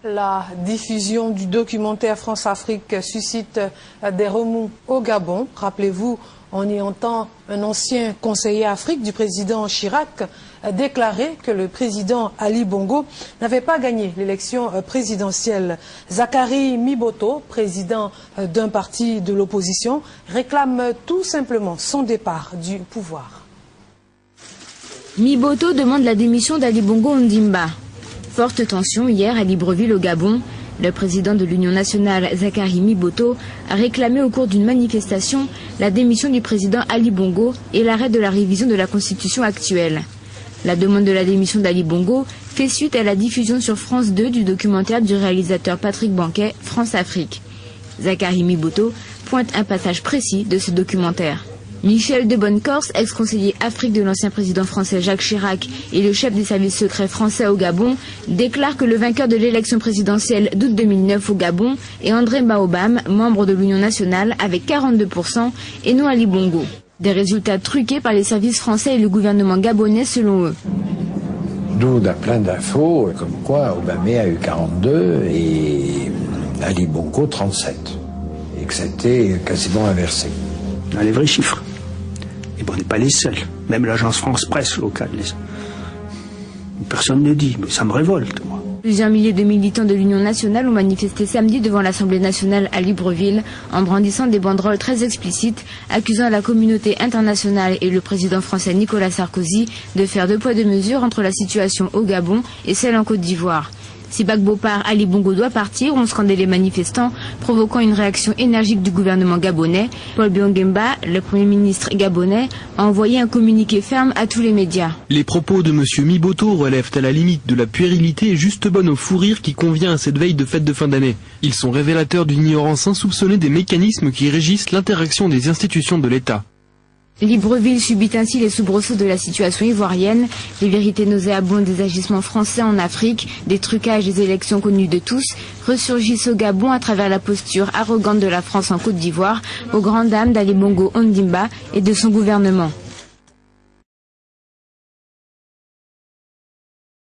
La diffusion du documentaire France-Afrique suscite des remous au Gabon. Rappelez-vous, on y entend un ancien conseiller Afrique du président Chirac déclarer que le président Ali Bongo n'avait pas gagné l'élection présidentielle. Zachary Miboto, président d'un parti de l'opposition, réclame tout simplement son départ du pouvoir. Miboto demande la démission d'Ali Bongo Ondimba. Forte tension hier à Libreville au Gabon. Le président de l'Union nationale, Zachary Miboto, a réclamé au cours d'une manifestation la démission du président Ali Bongo et l'arrêt de la révision de la constitution actuelle. La demande de la démission d'Ali Bongo fait suite à la diffusion sur France 2 du documentaire du réalisateur Patrick Banquet, France-Afrique. Zachary Miboto pointe un passage précis de ce documentaire. Michel de Bonnecorse, ex-conseiller Afrique de l'ancien président français Jacques Chirac et le chef des services secrets français au Gabon, déclare que le vainqueur de l'élection présidentielle d'août 2009 au Gabon est André Baobam, membre de l'Union nationale avec 42% et non Ali Bongo. Des résultats truqués par les services français et le gouvernement gabonais selon eux. Nous, on a plein d'infos comme quoi Obama a eu 42 et Ali Bongo 37. Et que c'était quasiment inversé. On a les vrais chiffres. Et bon, on n'est pas les seuls. Même l'agence France Presse locale. Personne ne dit, mais ça me révolte, moi. Plusieurs milliers de militants de l'Union nationale ont manifesté samedi devant l'Assemblée nationale à Libreville en brandissant des banderoles très explicites accusant la communauté internationale et le président français Nicolas Sarkozy de faire deux poids deux mesures entre la situation au Gabon et celle en Côte d'Ivoire. Si Gbagbo part, Ali Bongo doit partir, ont scandé les manifestants, provoquant une réaction énergique du gouvernement gabonais. Paul Bion-Gemba, le Premier ministre gabonais, a envoyé un communiqué ferme à tous les médias. Les propos de M. Miboto relèvent à la limite de la puérilité et juste bonne au fou rire qui convient à cette veille de fête de fin d'année. Ils sont révélateurs d'une ignorance insoupçonnée des mécanismes qui régissent l'interaction des institutions de l'État. Libreville subit ainsi les soubresauts de la situation ivoirienne, les vérités nauséabondes des agissements français en Afrique, des trucages des élections connues de tous, ressurgissent au Gabon à travers la posture arrogante de la France en Côte d'Ivoire, aux grandes dames d'Ali Bongo Ondimba et de son gouvernement.